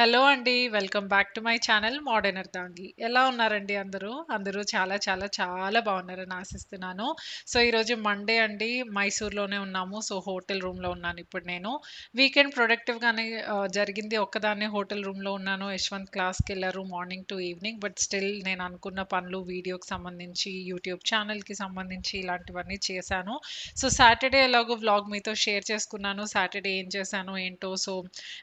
Hello అండి. Welcome back to my channel modern అర్ధాంగి. ఎలా ఉన్నారండి అందరూ? అందరూ చాలా చాలా చాలా బాగున్నారని ఆశిస్తున్నాను. సో, ఈరోజు మండే అండి. మైసూర్‌లోనే ఉన్నాము. సో, హోటల్ రూమ్‌లో ఉన్నాను ఇప్పుడు నేను. వీకెండ్ ప్రొడక్టివ్‌గానే జరిగింది. ఒక్కదాన్నే హోటల్ రూమ్‌లో ఉన్నాను. యశ్వంత్ క్లాస్‌కెళ్లారు morning to evening. But still నేను అనుకున్న పనులు వీడియోకి సంబంధించి, యూట్యూబ్ ఛానల్‌కి సంబంధించి ఇలాంటివన్నీ చేశాను. సో, సాటర్‌డే ఎలాగో వ్లాగ్ మీతో షేర్ చేసుకున్నాను. సాటర్‌డే ఏం చేశానో ఏంటో. సో,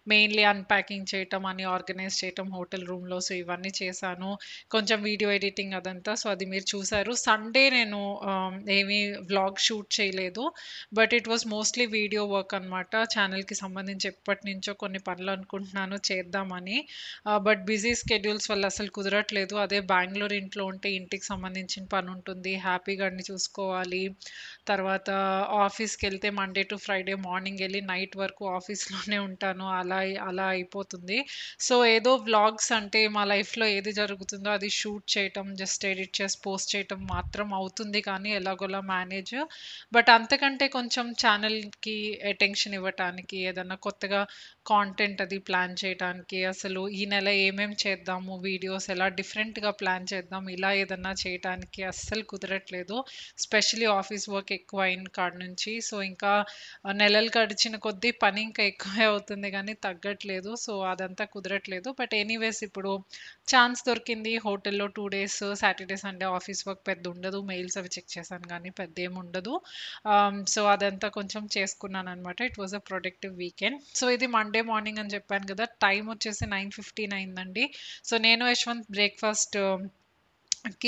మెయిన్‌లీ అన్‌ప్యాకింగ్ చేయటం, అన్నీ ఆర్గనైజ్ చేయటం హోటల్ రూమ్‌లో. సో, ఇవన్నీ చేశాను. కొంచెం వీడియో ఎడిటింగ్ అదంతా. సో, అది మీరు చూసారు. సండే నేను ఏమి వ్లాగ్ షూట్ చేయలేదు. But it was mostly video work అనమాట. ఛానెల్‌కి సంబంధించి ఎప్పటినుంచో కొన్ని పనులు అనుకుంటున్నాను చేద్దామని. బట్ బిజీ స్కెడ్యూల్స్ వల్ల అసలు కుదరట్లేదు. అదే బెంగుళూరు ఇంట్లో ఉంటే ఇంటికి సంబంధించిన పనుంటుంది. హ్యాపీగా అన్ని చూసుకోవాలి. తర్వాత ఆఫీస్‌కెళ్తే మండే టు ఫ్రైడే మార్నింగ్ ఎళ్లి నైట్ వరకు ఆఫీస్‌లోనే ఉంటాను. అలా అయిపోతుంది. సో, ఏదో వ్లాగ్స్ అంటే మా లైఫ్‌లో ఏది జరుగుతుందో అది షూట్ చేయటం, జస్ట్ ఎడిట్ చేసి పోస్ట్ చేయటం మాత్రం అవుతుంది కానీ ఎలాగోలా మేనేజ్. బట్ అంతకంటే కొంచెం ఛానెల్‌కి అటెన్షన్ ఇవ్వటానికి, ఏదన్నా కొత్తగా కాంటెంట్ అది ప్లాన్ చేయటానికి, అసలు ఈ నెల ఏమేం చేద్దాము, వీడియోస్ ఎలా డిఫరెంట్‌గా ప్లాన్ చేద్దాం, ఇలా ఏదన్నా చేయటానికి అస్సలు కుదరట్లేదు. స్పెషల్లీ ఆఫీస్ వర్క్ ఎక్కువ అయిన కాడ నుంచి. సో, ఇంకా నెలలు గడిచిన కొద్దీ పని ఇంకా ఎక్కువే అవుతుంది గానీ తగ్గట్లేదు. సో, అదంతా కుదరట్లేదు. బట్ ఎనీవేస్ ఇప్పుడు ఛాన్స్ దొరికింది. హోటల్‌లో 2 days Saturday, Sunday office work పెద్దుండదు. మెయిల్స్ అవి చెక్ చేశాను గానీ పెద్దేముండదు. సో, అదంతా కొంచెం చేసుకున్నాననమాట. It was a productive weekend. So, ఇది మండే మార్నింగ్ అని చెప్పాను గదా! టైమ్ వచ్చేసి 9:15 అయిందండి. సో, నేను యశ్వంత్ బ్రేక్‌ఫాస్ట్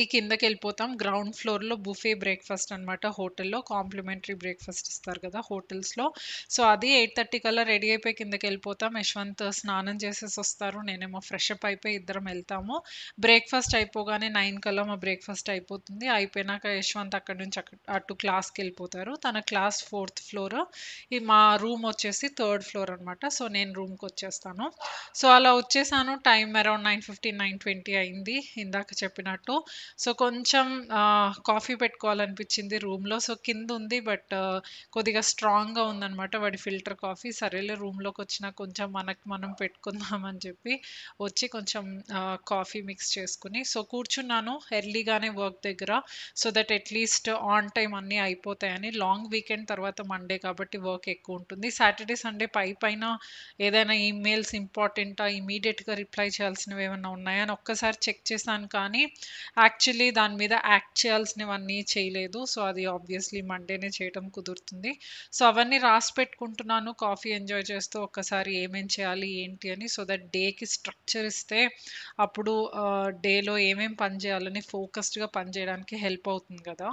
కిందకెళ్ళిపోతాం. గ్రౌండ్ ఫ్లోర్‌లో బుఫే బ్రేక్‌ఫాస్ట్ అనమాట హోటల్‌లో. కాంప్లిమెంటరీ బ్రేక్‌ఫాస్ట్ ఇస్తారు కదా హోటల్స్‌లో. సో, అది 8:30 కల్లా రెడీ అయిపోయి కిందకెళ్ళిపోతాం. యశ్వంత్ స్నానం చేసేసొస్తారు. నేనేమో ఫ్రెష్ అప్ అయిపోయి ఇద్దరం ఎళ్తాము. బ్రేక్‌ఫాస్ట్ అయిపోగానే 9 కల్లా మా బ్రేక్‌ఫాస్ట్ అయిపోతుంది. అయిపోయినాక యశ్వంత్ అక్కడి నుంచి అటు క్లాస్‌కెళ్ళిపోతారు. తన క్లాస్ 4థ్ ఫ్లోర్. మా రూమ్ వచ్చేసి 3ర్డ్ ఫ్లోర్ అనమాట. సో, నేను రూమ్‌కొచ్చేస్తాను. సో, అలా వచ్చేసాను. టైమ్ అరౌండ్ 9:15, 9:20 అయింది. ఇందాక చెప్పినట్టు. సో, కొంచెం కాఫీ పెట్టుకోవాలనిపించింది రూమ్‌లో. సో, కిందుంది బట్ కొద్దిగా స్ట్రాంగ్‌గా ఉందనమాట వాడి ఫిల్టర్ కాఫీ. సరేలే రూమ్‌లోకొచ్చినా కొంచెం మనకు మనం పెట్టుకుందాం అని చెప్పి వచ్చి కొంచెం కాఫీ మిక్స్ చేసుకొని సో, కూర్చున్నాను ఎర్లీగానే వర్క్ దగ్గర. So that at least on time అన్నీ అయిపోతాయని. లాంగ్ వీకెండ్ తర్వాత మండే కాబట్టి వర్క్ ఎక్కువుంటుంది. సాటర్‌డే, సండే పైన ఏదైనా ఈమెయిల్స్ ఇంపార్టెంటా, ఇమ్మీడియేట్‌గా రిప్లై చేయాల్సినవేమన్నా ఉన్నాయా అని ఒక్కసారి చెక్ చేశాను కానీ, యాక్చువల్లీ దాని మీద యాక్ట్ చేయాల్సినవన్నీ చేయలేదు. సో, అది ఆబ్వియస్‌లీ మండేనే చేయటం కుదురుతుంది. సో, అవన్నీ రాసి పెట్టుకుంటున్నాను కాఫీ ఎంజాయ్ చేస్తూ ఒక్కసారి ఏమేం చేయాలి, ఏంటి అని. సో దట్ డేకి స్ట్రక్చర్ ఇస్తే అప్పుడు డేలో ఏమేం పని చేయాలని ఫోకస్డ్‌గా పని చేయడానికి హెల్ప్ అవుతుంది గదా!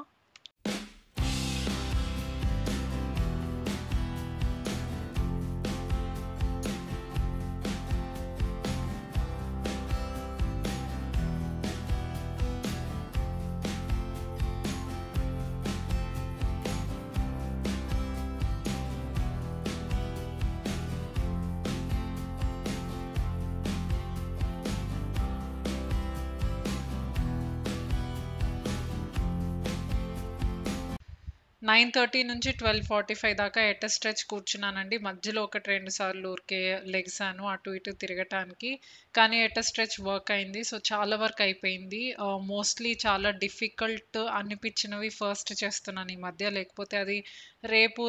9:30 నుంచి 12:45 దాకా ఎట్ ఎ స్ట్రెచ్ కూర్చున్నానండి. మధ్యలో 1, 2 సార్లు ఊరికే లెగిసాను అటు ఇటు తిరగటానికి. కానీ ఎట్ ఎ స్ట్రెచ్ వర్క్ అయింది. సో, చాలా వర్క్ అయిపోయింది. మోస్ట్‌లీ చాలా డిఫికల్ట్ అనిపించినవి ఫస్ట్ చేస్తున్నాను ఈ మధ్య. లేకపోతే అది రేపు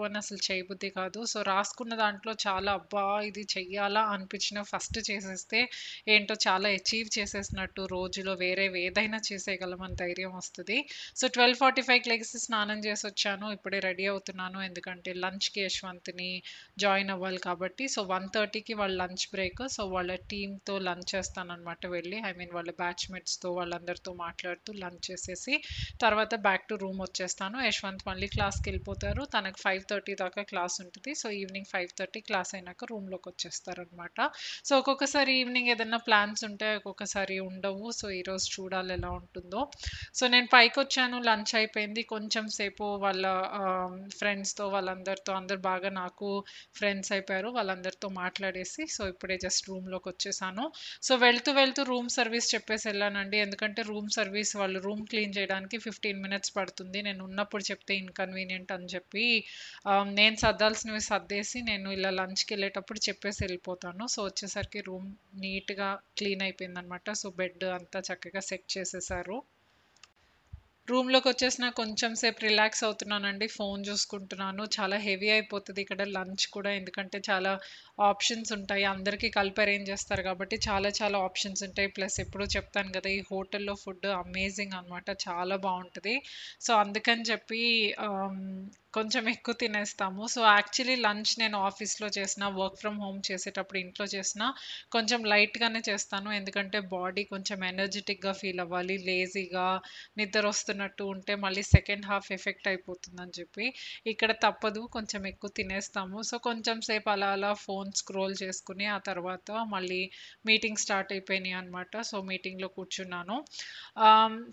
అని అసలు చేయబుద్ధి కాదు. సో, రాసుకున్న దాంట్లో చాలా అబ్బా! ఇది చెయ్యాలా అనిపించినవి ఫస్ట్ చేసేస్తే ఏంటో చాలా అచీవ్ చేసేసినట్టు రోజులో వేరేవేదైనా చేసేయగలమని ధైర్యం వస్తది. సో, 12:45కి లెగిసి స్నానం చేసొచ్చాను. ఇప్పుడే రెడీ అవుతున్నాను. ఎందుకంటే లంచ్‌కి యశ్వంత్‌ని జాయిన్ అవ్వాలి కాబట్టి. సో, 1:30కి వాళ్ళ లంచ్ బ్రేక్. సో, వాళ్ళ టీమ్‌తో లంచ్ చేస్తాననమాట వెళ్ళి. ఐ మీన్ వాళ్ళ బ్యాచ్‌మేట్స్‌తో వాళ్ళందరితో మాట్లాడుతూ లంచ్ చేసేసి తర్వాత బ్యాక్ టు రూమ్ వచ్చేస్తాను. యశ్వంత్ మళ్ళీ క్లాస్‌కెళ్ళిపోతారు. తనకు 5:30 దాకా క్లాస్ ఉంటది. సో, ఈవినింగ్ 5:30 క్లాస్ అయినాక రూమ్‌లోకి వచ్చేస్తారనమాట. సో, ఒక్కొక్కసారి ఈవినింగ్ ఏదన్నా ప్లాన్స్ ఉంటాయి. ఒక్కొక్కసారి ఉండవు. సో, ఈరోజు చూడాలి ఎలా ఉంటుందో. సో, నేను పైకొచ్చాను. లంచ్ అయిపోయింది. కొంచెం సేపు కొంచెంసేపు వాళ్ళ ఫ్రెండ్స్‌తో వాళ్ళందరితో అందరూ బాగా నాకు ఫ్రెండ్స్ అయిపోయారు. వాళ్ళందరితో మాట్లాడేసి సో, ఇప్పుడే జస్ట్ రూమ్‌లోకొచ్చేసాను. సో, వెళ్తూ వెళ్తూ రూమ్ సర్వీస్ చెప్పేసెళ్ళానండి. ఎందుకంటే రూమ్ సర్వీస్ వాళ్ళు రూమ్ క్లీన్ చేయడానికి 15 మినిట్స్ పడుతుంది. నేను ఉన్నప్పుడు చెప్తే ఇన్‌కన్వీనియంట్ అని చెప్పి నేను సర్దాల్సినవి సర్దేసి నేను ఇలా లంచ్‌కెళ్ళేటప్పుడు చెప్పేసి ఎళ్ళిపోతాను. సో, వచ్చేసరికి రూమ్ నీట్‌గా క్లీన్ అయిపోయిందనమాట. సో, బెడ్ అంతా చక్కగా సెట్ చేసేసారు. రూమ్‌లోకొచ్చేసిన కొంచెం సేపు రిలాక్స్ అవుతున్నానండి. ఫోను జూసుకుంటున్నాను. చాలా హెవీ అయిపోతది ఇక్కడ లంచ్ కూడా. ఎందుకంటే చాలా ఆప్షన్స్ ఉంటాయి. అందరికీ కలిపి అరేంజ్ చేస్తారు గాబట్టి చాలా చాలా ఆప్షన్స్ ఉంటాయి. ప్లస్ ఎప్పుడూ చెప్తాను గదా! ఈ హోటల్‌లో ఫుడ్ అమేజింగ్ అనమాట. చాలా బావుంటది. సో, అందుకని చెప్పి ఆహ్, కొంచెం ఎక్కువ తినేస్తాము. సో, యాక్చువల్లీ లంచ్ నేను ఆఫీస్‌లో చేసినా, వర్క్ ఫ్రమ్ హోమ్ చేసేటప్పుడు ఇంట్లో చేసినా కొంచెం లైట్‌గానే చేస్తాను. ఎందుకంటే బాడీ కొంచెం ఎనర్జిటిక్‌గా ఫీల్ అవ్వాలి. లేజీగా నిద్రొస్తున్నట్టు ఉంటే మళ్ళీ సెకండ్ హాఫ్ ఎఫెక్ట్ అయిపోతుందని చెప్పి, ఇక్కడ తప్పదు కొంచెం ఎక్కువ తినేస్తాము. సో, కొంచెం సేపు అలా అలా ఫోన్ స్క్రోల్ చేసుకొని, ఆ తర్వాత మళ్ళీ మీటింగ్ స్టార్ట్ అయిపోయినాయనమాట. సో, మీటింగ్‌లో కూర్చున్నాను.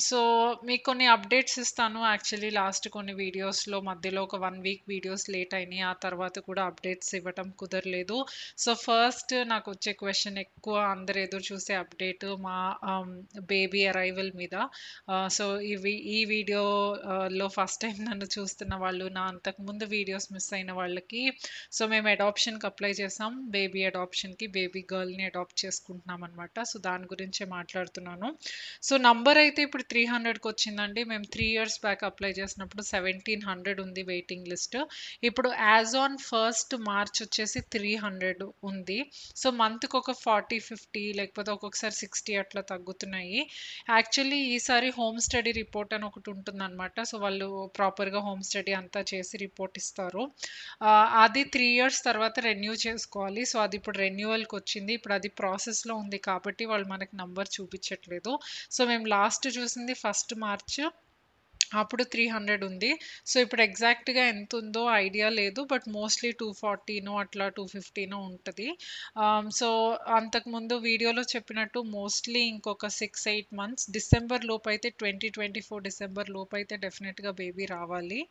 సో, మీకు కొన్ని అప్డేట్స్ ఇస్తాను. యాక్చువల్లీ లాస్ట్ కొన్ని వీడియోస్‌లో మధ్యలో ఒక 1 వీక్ వీడియోస్ లేట్ అయినాయి. ఆ తర్వాత కూడా అప్డేట్స్ ఇవ్వటం కుదరలేదు. సో, ఫస్ట్ నాకొచ్చే క్వెషన్ ఎక్కువ అందరూ ఎదురు చూసే అప్డేట్ మా బేబీ అరైవల్ మీద. సో, ఈ వీడియో లో ఫస్ట్ టైమ్ నన్ను చూస్తున్న వాళ్ళు, నా అంతకుముందు వీడియోస్ మిస్ అయిన వాళ్ళకి సో, మేము అడాప్షన్‌కి అప్లై చేసాం. బేబీ అడాప్షన్‌కి బేబీ గర్ల్‌ని అడాప్ట్ చేసుకుంటున్నామనమాట. సో, దాని గురించే మాట్లాడుతున్నాను. సో, నంబర్ అయితే ఇప్పుడు 300కొచ్చిందండి. మేము 3 ఇయర్స్ బ్యాక్ అప్లై చేసినప్పుడు 1700 ఉంది వెయిటింగ్ లిస్ట్. ఇప్పుడు యాస్ ఆన్ 1st మార్చ్ వచ్చేసి 300 ఉంది. సో, మంత్‌కొక 40, 50 లేకపోతే ఒక్కొక్కసారి 60 అట్లా తగ్గుతున్నాయి. యాక్చువల్లీ ఈసారి హోమ్ స్టడీ రిపోర్ట్ అని ఒకటి ఉంటుందన్నమాట. సో, వాళ్ళు ప్రాపర్‌గా హోమ్ స్టడీ అంతా చేసి రిపోర్ట్ ఇస్తారు. అది 3 ఇయర్స్ తర్వాత రెన్యూ చేసుకోవాలి. సో, అది ఇప్పుడు రెన్యువల్‌కొచ్చింది. ఇప్పుడు అది ప్రాసెస్‌లో ఉంది కాబట్టి వాళ్ళు మనకి నంబర్ చూపించట్లేదు. సో, మేము లాస్ట్ చూసింది 1st మార్చ్. అప్పుడు 300 ఉంది. సో, ఇప్పుడు ఎగ్జాక్ట్‌గా ఎంతుందో ఐడియా లేదు. బట్ మోస్ట్‌లీ 240నో అట్లా 250నో ఉంటది. సో, అంతకుముందు వీడియోలో చెప్పినట్టు మోస్ట్‌లీ ఇంకొక 6, 8 మంత్స్ డిసెంబర్ లోపైతే 2024 డిసెంబర్ లోపైతే డెఫినిట్‌గా బేబీ రావాలి.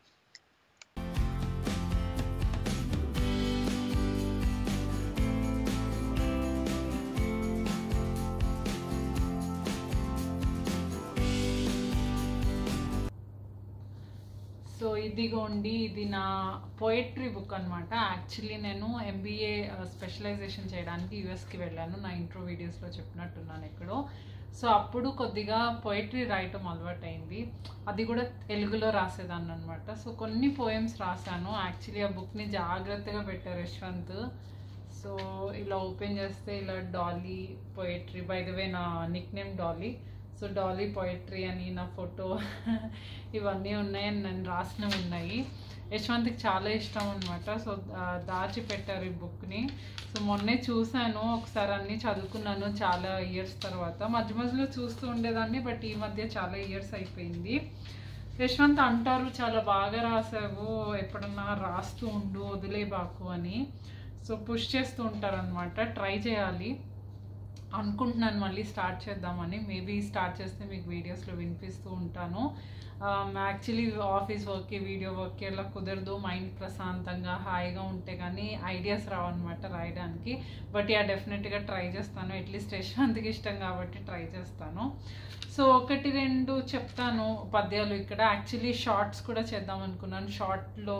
సో, ఇదిగోండి ఇది నా పోయెట్రీ బుక్ అనమాట. యాక్చువల్లీ నేను ఎంబీఏ స్పెషలైజేషన్ చేయడానికి యూఎస్‌కి వెళ్ళాను. నా ఇంట్రో వీడియోస్‌లో చెప్పినట్టున్నాను ఎక్కడో. సో, అప్పుడు కొద్దిగా పోయెట్రీ రాయటం అలవాటయింది. అది కూడా తెలుగులో రాసేదాన్ననమాట. సో, కొన్ని పోయెమ్స్ రాసాను. యాక్చువల్లీ ఆ బుక్‌ని జాగ్రత్తగా పెట్టారు యశ్వంత్. సో, ఇలా ఓపెన్ చేస్తే ఇలా Dolly poetry, by the way నా nickname Dolly. So, Dolly poetry అని నా ఫోటో ఇవన్నీ ఉన్నాయి. అండ్ నేను రాసినవి ఉన్నాయి. యశ్వంత్‌కి చాలా ఇష్టం అనమాట. సో, దాచిపెట్టారు ఈ బుక్‌ని. సో, మొన్నే చూసాను. ఒకసారి అన్నీ చదువుకున్నాను చాలా ఇయర్స్ తర్వాత. మధ్య మధ్యలో చూస్తూ ఉండేదాన్ని. బట్ ఈ మధ్య చాలా ఇయర్స్ అయిపోయింది. యశ్వంత్ అంటారు, చాలా బాగా రాసావు, ఎప్పుడన్నా రాస్తూ ఉండు, వదిలేబాకు అని. సో, పుష్ చేస్తూ ఉంటారనమాట. ట్రై చేయాలి అనుకుంటున్నాను మళ్ళీ స్టార్ట్ చేద్దామని. మేబీ స్టార్ట్ చేస్తే మీకు వీడియోస్‌లో వినిపిస్తూ ఉంటాను. యాక్చువల్లీ ఆఫీస్ వర్క్‌కి, వీడియో వర్క్‌కి అలా కుదరదు. మైండ్ ప్రశాంతంగా, హాయిగా ఉంటే కానీ ఐడియాస్ రావన్నమాట రాయడానికి. But yeah! డెఫినెట్‌గా ట్రై చేస్తాను. అట్లీస్ట్ యశ్వంత్‌కి ఇష్టం కాబట్టి ట్రై చేస్తాను. సో, 1, 2 చెప్తాను పద్యాలు ఇక్కడ. యాక్చువల్లీ షార్ట్స్ కూడా చేద్దాం అనుకున్నాను. షార్ట్‌లో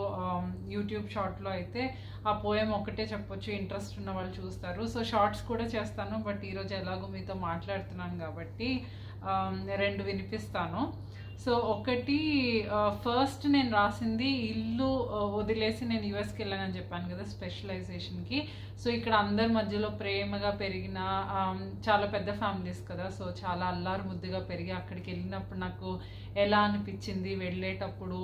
యూట్యూబ్ షార్ట్‌లో అయితే ఆ పోయెమ్ ఒకటే చెప్పొచ్చు. ఇంట్రెస్ట్ ఉన్న వాళ్ళు చూస్తారు. సో, షార్ట్స్ కూడా చేస్తాను. బట్ ఈరోజు ఎలాగో మీతో మాట్లాడుతున్నాను కాబట్టి 2 వినిపిస్తాను. సో, ఒకటి ఫస్ట్ నేను రాసింది ఇల్లు వదిలేసి నేను యూఎస్‌కి వెళ్ళానని చెప్పాను కదా స్పెషలైజేషన్‌కి. సో, ఇక్కడ అందరి మధ్యలో ప్రేమగా పెరిగిన చాలా పెద్ద ఫ్యామిలీస్ కదా. సో, చాలా అల్లారు ముద్దుగా పెరిగి అక్కడికి వెళ్ళినప్పుడు నాకు ఎలా అనిపించింది, వెళ్ళేటప్పుడు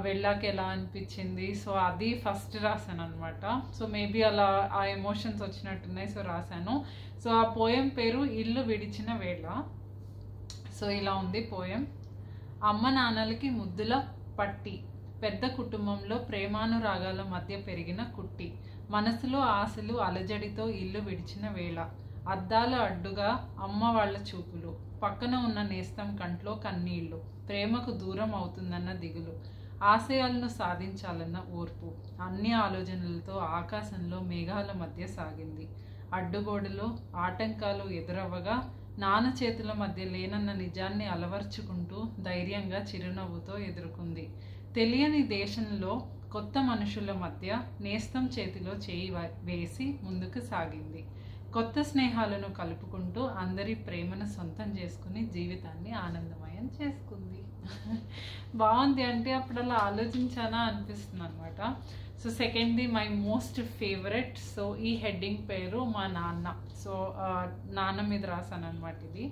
వెళ్ళాక ఎలా అనిపించింది. సో, అది ఫస్ట్ రాశాను అనమాట. సో, మేబీ అలా ఆ ఎమోషన్స్ వచ్చినట్టున్నాయి. సో, రాశాను. సో, ఆ పోయం పేరు ఇల్లు విడిచిన వేళ. సో, ఇలా ఉంది పోయం. అమ్మ నాన్నలకి ముద్దుల పట్టి, పెద్ద కుటుంబంలో ప్రేమానురాగాల మధ్య పెరిగిన కుట్టి, మనసులో ఆశలు అలజడితో ఇల్లు విడిచిన వేళ, అద్దాల అడ్డుగా అమ్మ వాళ్ళ చూపులు, పక్కన ఉన్న నేస్తం కంట్లో కన్నీళ్లు, ప్రేమకు దూరం అవుతుందన్న దిగులు, ఆశయాలను సాధించాలన్న ఓర్పు అన్ని ఆలోచనలతో ఆకాశంలో మేఘాల మధ్య సాగింది. అడ్డుగోడలు ఆటంకాలు ఎదురవ్వగా నాన్న చేతుల మధ్య లేనన్న నిజాన్ని అలవర్చుకుంటూ ధైర్యంగా చిరునవ్వుతో ఎదుర్కొంది. తెలియని దేశంలో కొత్త మనుషుల మధ్య నేస్తం చేతిలో చేయి వేసి ముందుకు సాగింది. కొత్త స్నేహాలను కలుపుకుంటూ అందరి ప్రేమను సొంతం చేసుకుని జీవితాన్ని ఆనందమయం చేసుకుంది. బాగుంది. అంటే అప్పుడు అలా ఆలోచించానా అనిపిస్తుంది అనమాట. సో సెకండ్ది మై మోస్ట్ ఫేవరెట్. సో ఈ హెడ్డింగ్ పేరు మా నాన్న. సో నాన్న మీద రాశాను అనమాట ఇది.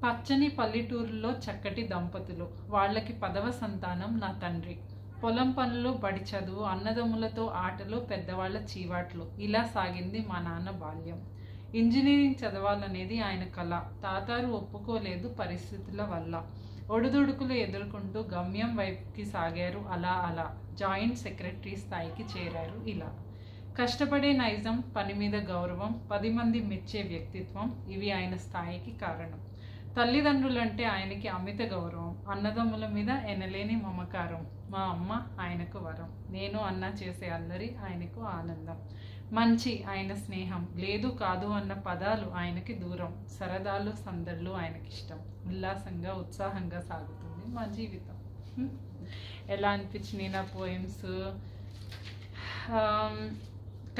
పచ్చని పల్లెటూరులో చక్కటి దంపతులు, వాళ్ళకి 10వ సంతానం నా తండ్రి. పొలం పనులు, బడి చదువు, అన్నదమ్ములతో ఆటలు, పెద్దవాళ్ళ చీవాట్లు, ఇలా సాగింది మా నాన్న బాల్యం. ఇంజనీరింగ్ చదవాలనేది ఆయన కళ. తాతారు ఒప్పుకోలేదు పరిస్థితుల వల్ల. ఒడిదుడుకులు ఎదుర్కొంటూ గమ్యం వైపుకి సాగారు. అలా అలా జాయింట్ సెక్రటరీ స్థాయికి చేరారు. ఇలా కష్టపడే నైజం, పని మీద గౌరవం, 10 మంది మెచ్చే వ్యక్తిత్వం, ఇవి ఆయన స్థాయికి కారణం. తల్లిదండ్రులంటే ఆయనకి అమిత గౌరవం. అన్నదమ్ముల మీద ఎనలేని మమకారం. మా అమ్మ ఆయనకు వరం. నేను అన్న చేసే అల్లరి ఆయనకు ఆనందం. మంచి ఆయన స్నేహం. లేదు కాదు అన్న పదాలు ఆయనకి దూరం. సరదాలు సందళ్ళు ఆయనకిష్టం. ఉల్లాసంగా ఉత్సాహంగా సాగుతుంది మా జీవితం. ఎలా అనిపించినాయి నా పోయమ్స్?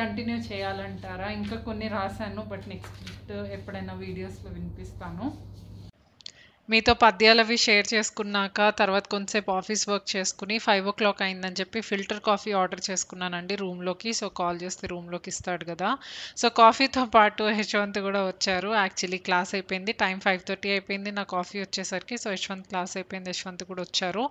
కంటిన్యూ చేయాలంటారా? ఇంకా కొన్ని రాశాను, బట్ నెక్స్ట్ ఎప్పుడైనా వీడియోస్లో వినిపిస్తాను. మీతో పద్యాలవి షేర్ చేసుకున్నాక తర్వాత కొంతసేపు ఆఫీస్ వర్క్ చేసుకుని 5 o'clock అయిందని చెప్పి ఫిల్టర్ కాఫీ ఆర్డర్ చేసుకున్నానండి రూమ్లోకి. సో కాల్ చేస్తే రూమ్లోకి ఇస్తాడు కదా. సో కాఫీతో పాటు యశ్వంత్ కూడా వచ్చారు. యాక్చువల్లీ క్లాస్ అయిపోయింది, టైం 5:30 అయిపోయింది నా కాఫీ వచ్చేసరికి. సో యశ్వంత్ క్లాస్ అయిపోయింది, యశ్వంత్ కూడా వచ్చారు.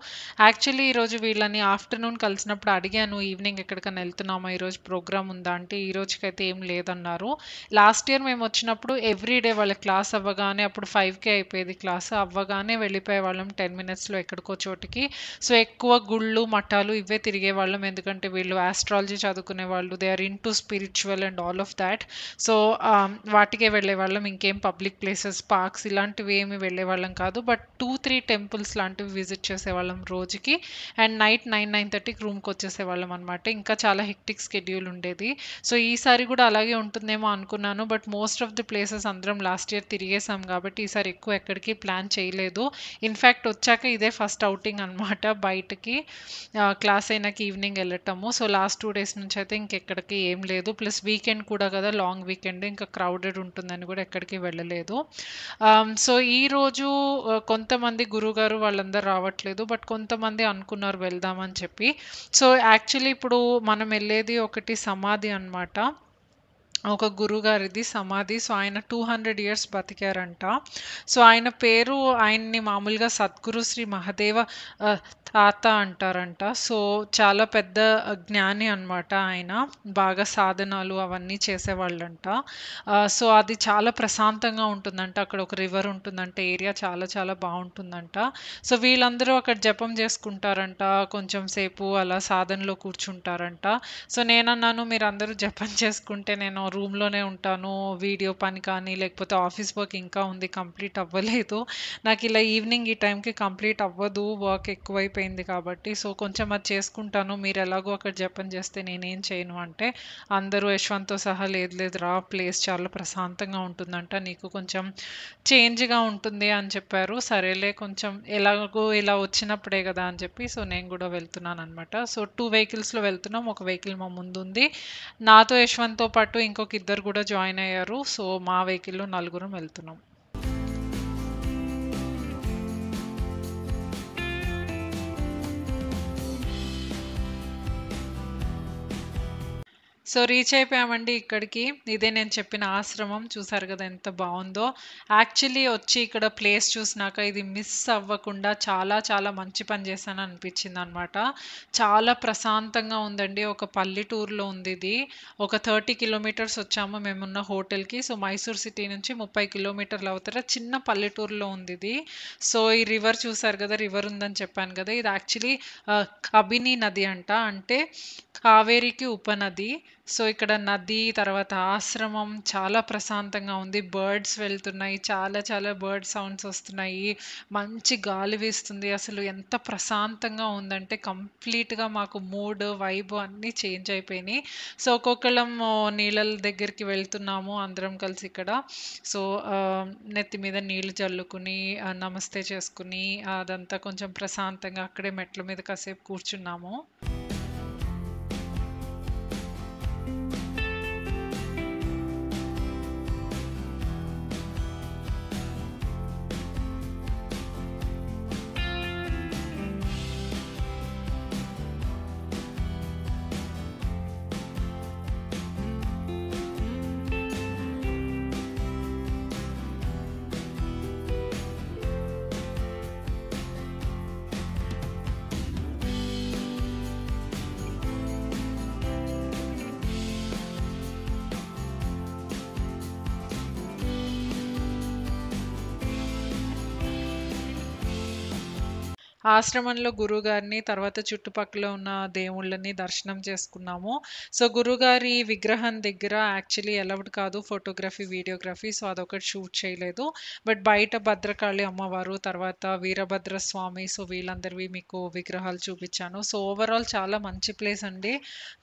యాక్చువల్లీ ఈరోజు వీళ్ళని ఆఫ్టర్నూన్ కలిసినప్పుడు అడిగాను, ఈవినింగ్ ఎక్కడికైనా వెళ్తున్నామా, ఈరోజు ప్రోగ్రామ్ ఉందా అంటే ఈ రోజుకైతే ఏం లేదన్నారు. లాస్ట్ ఇయర్ మేము వచ్చినప్పుడు ఎవ్రీడే వాళ్ళ క్లాస్ అవ్వగానే, అప్పుడు 5కే అయిపోయేది క్లాస్, అవ్వగానే వెళ్ళిపోయే వాళ్ళం 10 minutesలో ఎక్కడికో చోటికి. సో ఎక్కువ గుళ్ళు మఠాలు ఇవే తిరిగే వాళ్ళం, ఎందుకంటే వీళ్ళు ఆస్ట్రాలజీ చదువుకునే వాళ్ళు, they are into spiritual and all of that. So వాటికే వెళ్ళే వాళ్ళం. ఇంకేం పబ్లిక్ ప్లేసెస్, పార్క్స్ ఇలాంటివి ఏమి వెళ్ళే వాళ్ళం కాదు. బట్ 2-3 టెంపుల్స్ లాంటివి విజిట్ చేసేవాళ్ళం రోజుకి. అండ్ నైట్ 9-9:30కి రూమ్కి వచ్చేసేవాళ్ళం అనమాట. ఇంకా చాలా హెక్టిక్ షెడ్యూల్ ఉండేది. సో ఈసారి కూడా అలాగే ఉంటుందేమో అనుకున్నాను. But most of the places అందరం లాస్ట్ ఇయర్ తిరిగేసాం కాబట్టి ఈసారి ఎక్కువ ఎక్కడికి ప్లాన్ చేయలేదు. ఇన్ఫ్యాక్ట్ వచ్చాక ఇదే ఫస్ట్ అవుటింగ్ అనమాట బయటకి. క్లాస్ అయినాక ఈవినింగ్ వెళ్ళటము. సో లాస్ట్ 2 days నుంచి అయితే ఇంకెక్కడికి ఏం లేదు. ప్లస్ వీకెండ్ కూడా కదా, లాంగ్ వీకెండ్, ఇంకా క్రౌడెడ్ ఉంటుందని కూడా ఎక్కడికి వెళ్ళలేదు. సో ఈరోజు కొంతమంది గురుగారు వాళ్ళందరూ రావట్లేదు, బట్ కొంతమంది అనుకున్నారు వెళ్దామని చెప్పి. సో యాక్చువల్లీ ఇప్పుడు మనం వెళ్ళేది ఒకటి సమాధి అనమాట, ఒక గురుగారిది సమాధి. సో ఆయన 200 years బతికారంట. సో ఆయన పేరు, ఆయన్ని మామూలుగా సద్గురు శ్రీ మహదేవ తాత అంటారంట. సో చాలా పెద్ద జ్ఞాని అనమాట ఆయన. బాగా సాధనాలు అవన్నీ చేసేవాళ్ళంట. సో అది చాలా ప్రశాంతంగా ఉంటుందంట. అక్కడ ఒక రివర్ ఉంటుందంట, ఏరియా చాలా చాలా బాగుంటుందంట. సో వీళ్ళందరూ అక్కడ జపం చేసుకుంటారంట, కొంచెం సేపు అలా సాధనలో కూర్చుంటారంట. సో నేనన్నాను, మీరు అందరూ జపం చేసుకుంటే నేను రూమ్లోనే ఉంటాను, వీడియో పని కానీ లేకపోతే ఆఫీస్ వర్క్ ఇంకా ఉంది, కంప్లీట్ అవ్వలేదు. నాకు ఇలా ఈవినింగ్ ఈ టైంకి కంప్లీట్ అవ్వదు, వర్క్ ఎక్కువైపోయింది కాబట్టి. సో కొంచెం అది చేసుకుంటాను, మీరు ఎలాగో అక్కడ జపం చేస్తే నేనేం చేయను అంటే అందరూ యశ్వంత్తో సహా లేదు లేదు రా, ప్లేస్ చాలా ప్రశాంతంగా ఉంటుందంట, నీకు కొంచెం చేంజ్గా ఉంటుంది అని చెప్పారు. సరేలే, కొంచెం ఎలాగో ఇలా వచ్చినప్పుడే కదా అని చెప్పి సో నేను కూడా వెళ్తున్నాను అనమాట. సో 2 vehiclesలో వెళ్తున్నాం. ఒక వెహికల్ మా ముందు ఉంది, నాతో యశ్వంత్తో పాటు ఇంకొక ఇద్దరు కూడా జాయిన్ అయ్యారు. సో మా వెహికల్లో 4 వెళ్తున్నాం. సో రీచ్ అయిపోయామండి ఇక్కడికి. ఇదే నేను చెప్పిన ఆశ్రమం, చూసారు కదా ఎంత బాగుందో. యాక్చువల్లీ వచ్చి ఇక్కడ ప్లేస్ చూసినాక ఇది మిస్ అవ్వకుండా చాలా చాలా మంచి పని చేశాను అనిపించింది అనమాట. చాలా ప్రశాంతంగా ఉందండి. ఒక పల్లెటూరులో ఉంది ఇది. ఒక 30 kilometers వచ్చాము మేమున్న హోటల్కి. సో మైసూర్ సిటీ నుంచి 30 kilometers అవుతారా, చిన్న పల్లెటూరులో ఉంది ఇది. సో ఈ రివర్ చూసారు కదా, రివర్ ఉందని చెప్పాను కదా, ఇది యాక్చువల్లీ కబిని నది అంట, అంటే కావేరికి ఉపనది. సో, ఇక్కడ నది, తర్వాత ఆశ్రమం చాలా ప్రశాంతంగా ఉంది. బర్డ్స్ వెళ్తున్నాయి. చాలా చాలా బర్డ్ సౌండ్స్ ఒస్తున్నాయి. మంచి గాలి వీస్తుంది. అసలు ఎంత ప్రశాంతంగా ఉందంటే కంప్లీట్‌గా మాకు మూడ్, వైబ్ అన్నీ చేంజ్ అయిపోయినియి. సో, ఒక్కొక్కళ్ళము నీళ్ళల దగ్గరికి వెళ్తున్నాము అందరం కలిసి ఇక్కడ. సో, నెత్తి మీద నీళ్లు జల్లుకుని, నమస్తే చేసుకుని, అదంతా కొంచెం ప్రశాంతంగా అక్కడే మెట్ల మీద కాసేపు కూర్చున్నాము. ఆశ్రమంలో గురువుగారిని, తర్వాత చుట్టుపక్కల ఉన్న దేవుళ్ళని దర్శనం చేసుకున్నాము. సో, గురువుగారి విగ్రహం దగ్గర యాక్చువల్లీ అలౌడ్ కాదు ఫోటోగ్రఫీ, వీడియోగ్రఫీ. సో, అదొకటి షూట్ చేయలేదు. బట్ బయట భద్రకాళి అమ్మవారు, తర్వాత వీరభద్ర స్వామి, సో, వీళ్ళందరివి మీకు విగ్రహాలు చూపిచ్చాను. సో, ఓవరాల్ చాలా మంచి ప్లేస్ అండి.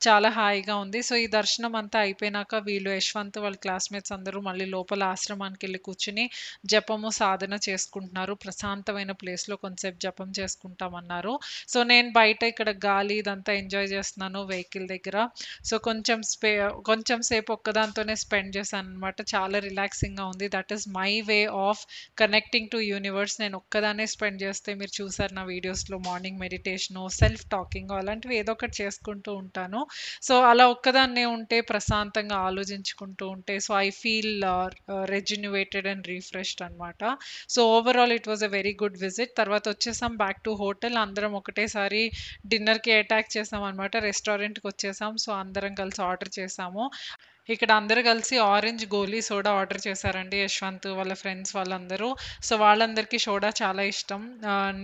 చాలా హాయిగా ఉంది. సో, ఈ దర్శనం అంతా అయిపోయినాక వీళ్ళు యశ్వంత్ వాళ్ళ క్లాస్‌మేట్స్ అందరూ మళ్ళీ లోపల ఆశ్రమానికెళ్ళి కూర్చొని జపము, సాధన చేసుకుంటున్నారు. ప్రశాంతమైన ప్లేస్‌లో కొంతసేపు జపం చేసుకుంటామన్నారు. సో, నేను బయట ఇక్కడ గాలి ఇదంతా ఎంజాయ్ చేస్తున్నాను వెహికల్ దగ్గర. సో, కొంచెం సేపు ఒక్కదాంతోనే స్పెండ్ చేశాననమాట. చాలా రిలాక్సింగ్‌గా ఉంది. That is my way of connecting to universe. నేను ఒక్కదాన్నే స్పెండ్ చేస్తే మీరు చూసారు నా వీడియోస్‌లో మార్నింగ్ మెడిటేషను, సెల్ఫ్ టాకింగ్ అలాంటివి ఏదో ఒకటి చేసుకుంటూ ఉంటాను. సో, అలా ఒక్కదాన్నే ఉంటే ప్రశాంతంగా ఆలోచించుకుంటూ ఉంటే so, I feel rejuvenated and refreshed అనమాట. So, overall it was a very good visit. తర్వాత వచ్చేసాం బ్యాక్ టు హోటల్. అందరం ఒకటేసారి డిన్నర్‌కి అటాక్ చేసామనమాట. రెస్టారెంట్‌కొచ్చేసాం. సో, అందరం కలిసి ఆర్డర్ చేసాము. ఇక్కడ అందరూ కలిసి ఆరెంజ్ గోలీ సోడా ఆర్డర్ చేశారండి. యశ్వంత్ వాళ్ళ ఫ్రెండ్స్ వాళ్ళందరూ. సో, వాళ్ళందరికీ సోడా చాలా ఇష్టం.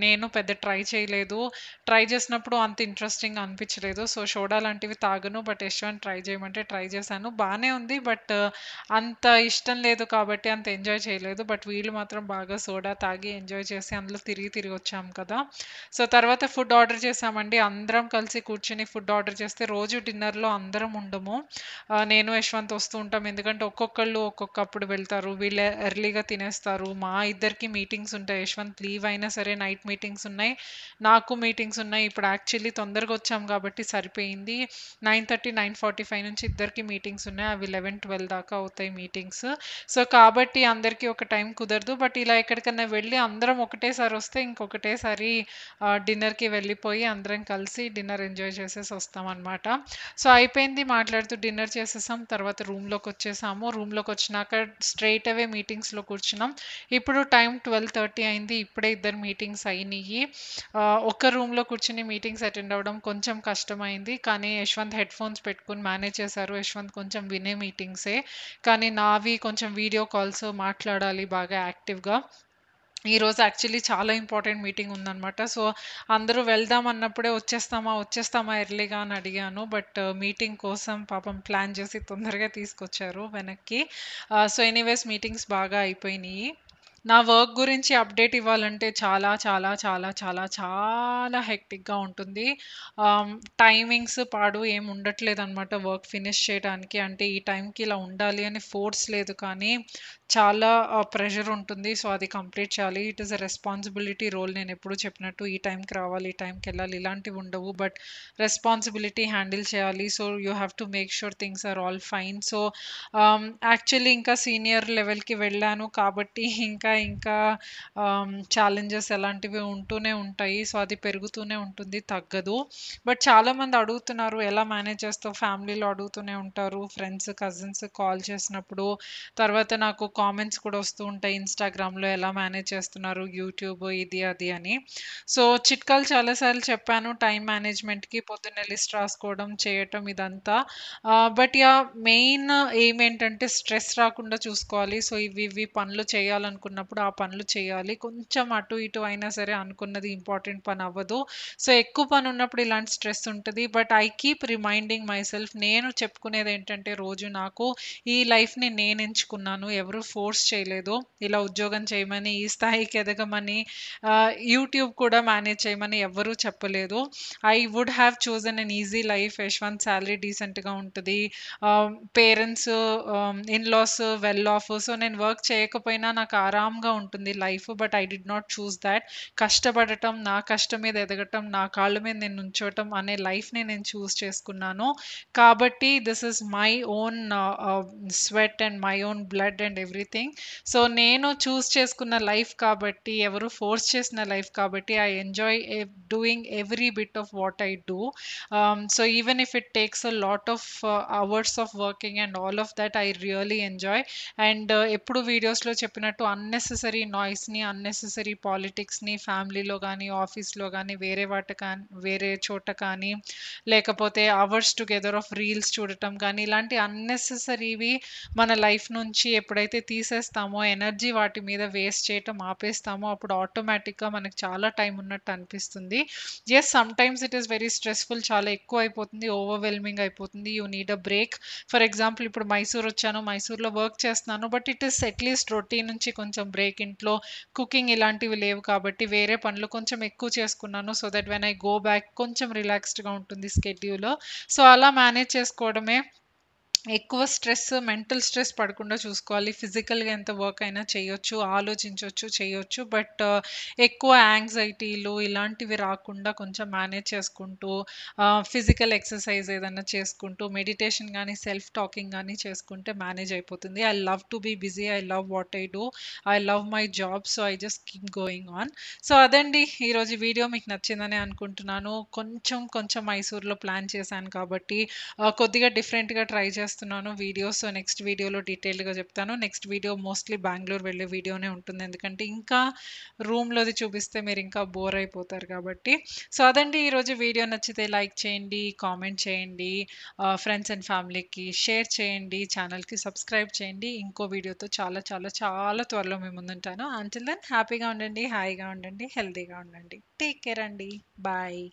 నేను పెద్ద ట్రై చేయలేదు. ట్రై చేసినప్పుడు అంత ఇంట్రెస్టింగ్‌గా అనిపించలేదు. సో, సోడా లాంటివి తాగను. బట్ యశ్వంత్ ట్రై చేయమంటే ట్రై చేశాను. బానే ఉంది. బట్ అంత ఇష్టం లేదు కాబట్టి అంత ఎంజాయ్ చేయలేదు. బట్ వీళ్ళు మాత్రం బాగా సోడా తాగి ఎంజాయ్ చేసి అందులో తిరిగి తిరిగి వచ్చాం కదా! సో, తర్వాత ఫుడ్ ఆర్డర్ చేశామండి. అందరం కలిసి కూర్చొని ఫుడ్ ఆర్డర్ చేస్తే రోజు డిన్నర్‌లో అందరం ఉండము. నేను, యశ్వంత్ వస్తూ ఉంటాం. ఎందుకంటే ఒక్కొక్కళ్ళు ఒక్కొక్కప్పుడు వెళ్తారు. వీళ్ళు ఎర్లీగా తినేస్తారు. మా ఇద్దరికి మీటింగ్స్ ఉంటాయి. యశ్వంత్ లీవ్ అయినా సరే నైట్ మీటింగ్స్ ఉన్నాయి. నాకు మీటింగ్స్ ఉన్నాయి. ఇప్పుడు యాక్చువల్లీ తొందరగా వచ్చాం కాబట్టి సరిపోయింది. 9:30, 9:45 నుంచి ఇద్దరికి మీటింగ్స్ ఉన్నాయి. అవి 11, 12 దాకా అవుతాయి మీటింగ్స్. సో, కాబట్టి అందరికీ ఒక టైం కుదరదు. బట్ ఇలా ఎక్కడికన్నా వెళ్ళి అందరం ఒకటేసారి వస్తే ఇంకొకటేసారి డిన్నర్‌కి వెళ్ళిపోయి అందరం కలిసి డిన్నర్ ఎంజాయ్ చేసేసి వస్తామనమాట. సో, అయిపోయింది మాట్లాడుతూ డిన్నర్ చేసేసాం. తర్వాత రూమ్‌లోకొచ్చేసాము. రూమ్‌లోకొచ్చినాక స్ట్రెయిట్ అవే మీటింగ్స్‌లో కూర్చున్నాం. ఇప్పుడు టైం 12:30 అయింది. ఇప్పుడే ఇద్దరు మీటింగ్స్ అయినియి. ఒక్క రూమ్‌లో కూర్చొని మీటింగ్స్ అటెండ్ అవ్వడం కొంచెం కష్టమైంది. కానీ యశ్వంత్ హెడ్‌ఫోన్స్ పెట్టుకొని మేనేజ్ చేశారు. యశ్వంత్ కొంచెం వినే మీటింగ్సే. కానీ నావి కొంచెం వీడియో కాల్స్ మాట్లాడాలి బాగా యాక్టివ్‌గా. ఈరోజు యాక్చువల్లీ చాలా ఇంపార్టెంట్ మీటింగ్ ఉందనమాట. సో, అందరూ వెళ్దాం అన్నప్పుడే వచ్చేస్తామా ఎర్లీగా అని అడిగాను. బట్ మీటింగ్ కోసం పాపం ప్లాన్ చేసి తొందరగా తీసుకొచ్చారు వెనక్కి. సో, ఎనీవేస్ మీటింగ్స్ బాగా అయిపోయినియి. నా వర్క్ గురించి అప్డేట్ ఇవ్వాలంటే చాలా, చాలా, చాలా, చాలా, చాలా హెక్టిక్‌గా ఉంటుంది. ఆహ్, టైమింగ్స్ పాడు ఏమి ఉండట్లేదనమాట వర్క్ ఫినిష్ చేయడానికి. అంటే ఈ టైంకి ఇలా ఉండాలి అని ఫోర్స్ లేదు కానీ, చాలా ప్రెషర్ ఉంటుంది. సో, అది కంప్లీట్ చేయాలి. It is a responsibility role. నేనెప్పుడూ చెప్పినట్టు ఈ టైంకి రావాలి, ఈ టైంకెళ్ళాలి ఇలాంటివి ఉండవు. బట్ రెస్పాన్సిబిలిటీ హ్యాండిల్ చేయాలి. So, you have to make sure things are all fine. So, actually ఇంకా సీనియర్ లెవెల్‌కి వెళ్ళాను కాబట్టి ఇంకా ఛాలెంజెస్ అలాంటివి ఉంటూనే ఉంటాయి. సో, అది పెరుగుతూనే ఉంటుంది తగ్గదు. బట్ చాలామంది అడుగుతున్నారు ఎలా మేనేజ్ చేస్తావు? ఫ్యామిలీలో అడుగుతూనే ఉంటారు. ఫ్రెండ్స్, కజిన్స్ కాల్ చేసినప్పుడు. తర్వాత నాకు కామెంట్స్ కూడా వస్తూ ఉంటాయి ఇన్‌స్టాగ్రామ్‌లో ఎలా మేనేజ్ చేస్తున్నారు యూట్యూబ్ ఇది అది అని. సో, చిట్కాలు చాలా సార్లు చెప్పాను టైమ్ మేనేజ్‌మెంట్‌కి పొద్దున్నే లిస్ట్ రాసుకోవడం, చేయటం ఇదంతా. బట్ మెయిన్ ఎయిమ్ ఏంటంటే స్ట్రెస్ రాకుండా చూసుకోవాలి. సో, ఇవి పనులు చేయాలనుకున్నప్పుడు ఉన్నప్పుడు ఆ పనులు చేయాలి. కొంచెం అటు ఇటు అయినా సరే అనుకున్నది ఇంపార్టెంట్ పని అవ్వదు. సో, ఎక్కువ పని ఉన్నప్పుడు ఇలాంటి స్ట్రెస్ ఉంటది. But I keep reminding myself, నేను చెప్పుకునేదేంటంటే రోజు నాకు ఈ లైఫ్‌ని నేను ఎంచుకున్నాను. ఎవరు ఫోర్స్ చేయలేదు. ఇలా ఉద్యోగం చేయమని, ఈ స్థాయికి ఎదగమని, యూట్యూబ్ కూడా మేనేజ్ చేయమని ఎవ్వరూ చెప్పలేదు. I would have chosen an easy life. Yashwant salary డీసెంట్‌గా ఉంటది. Parents, in-laws well off. So, నేను వర్క్ చేయకపోయినా నాకు ఆరాంగా ఉంటుంది life. But I did not choose that. కష్టపడటం, నా కష్టం మీద ఎదగటం, నా కాళ్ళ మీద నేను నుంచోటం అనే లైఫ్‌ని నేను చూజ్ చేసుకున్నాను. కాబట్టి this is my own sweat and my own blood and everything. So, నేను చూజ్ చేసుకున్న లైఫ్ కాబట్టి, ఎవరు ఫోర్స్ చేసిన లైఫ్ కాబట్టి I enjoy doing every bit of what I do. So even if it takes a lot of hours of working and all of that, I really enjoy. And ఎప్పుడు వీడియోస్లో చెప్పినట్టు unnecessary నాయిస్ని, unnecessary పాలిటిక్స్ని ఫ్యామిలీలో కానీ, ఆఫీస్లో కానీ, వేరే చోట కానీ, లేకపోతే అవర్స్ టుగెదర్ ఆఫ్ రీల్స్ చూడటం కానీ, ఇలాంటి అన్నెసెసరీవి మన లైఫ్ నుంచి ఎప్పుడైతే తీసేస్తామో, ఎనర్జీ వాటి మీద వేస్ట్ చేయటం ఆపేస్తామో, అప్పుడు ఆటోమేటిక్గా మనకు చాలా టైం ఉన్నట్టు అనిపిస్తుంది. Yes, sometimes it is very stressful. చాలా ఎక్కువైపోతుంది. ఓవర్‌వెల్మింగ్ అయిపోతుంది. You need a break. For example ఇప్పుడు మైసూరొచ్చాను. మైసూర్‌లో వర్క్ చేస్తున్నాను. But it is at least routine నుంచి కొంచెం బ్రేక్. ఇంట్లో కుకింగ్ ఇలాంటివి లేవు కాబట్టి వేరే పనులు కొంచెం ఎక్కువ చేసుకున్నాను. So that when I go back కొంచెం రిలాక్స్డ్‌గా ఉంటుంది స్కెడ్యూల్. సో, అలా మేనేజ్ చేసుకోవడమే. ఎక్కువ స్ట్రెస్, మెంటల్ స్ట్రెస్ పడకుండా చూసుకోవాలి. ఫిజికల్‌గా ఎంత వర్క్ అయినా చేయొచ్చు, ఆలోచించొచ్చు, చేయొచ్చు. బట్ ఎక్కువ యాంగ్జైటీలు ఇలాంటివి రాకుండా కొంచెం మేనేజ్ చేసుకుంటూ, ఫిజికల్ ఎక్సర్సైజ్ ఏదన్నా చేసుకుంటూ, మెడిటేషన్ గానీ, సెల్ఫ్ టాకింగ్ గానీ చేసుకుంటే మేనేజ్ అయిపోతుంది. I love to be busy. I love what I do. I love my job. So, I just keep going on. So, అదండి ఈరోజు వీడియో మీకు నచ్చిందని అనుకుంటున్నాను. కొంచెం కొంచెం మైసూర్‌లో ప్లాన్ చేశాను కాబట్టి కొద్దిగా డిఫరెంట్‌గా ట్రై చేస్తున్నాను వీడియోస్. సో, నెక్స్ట్ వీడియోలో డీటెయిల్డ్‌గా చెప్తాను. నెక్స్ట్ వీడియో మోస్ట్‌లీ బెంగుళూరు వెళ్ళే వీడియోనే ఉంటుంది. ఎందుకంటే ఇంకా రూమ్‌లోది చూపిస్తే మీరింకా బోర్ అయిపోతారు కాబట్టి. సో, అదండి ఈరోజు వీడియో. నచ్చితే లైక్ చేయండి, కామెంట్ చేయండి, ఫ్రెండ్స్ అండ్ ఫ్యామిలీకి షేర్ చేయండి, ఛానల్‌కి సబ్స్క్రైబ్ చేయండి. ఇంకో వీడియోతో చాలా చాలా చాలా త్వరలో మీ ముందుంటాను. అంటిల్ దెన్ హ్యాపీగా ఉండండి, హాయిగా ఉండండి, హెల్తీగా ఉండండి. టేక్ కేర్ అండి. బాయ్.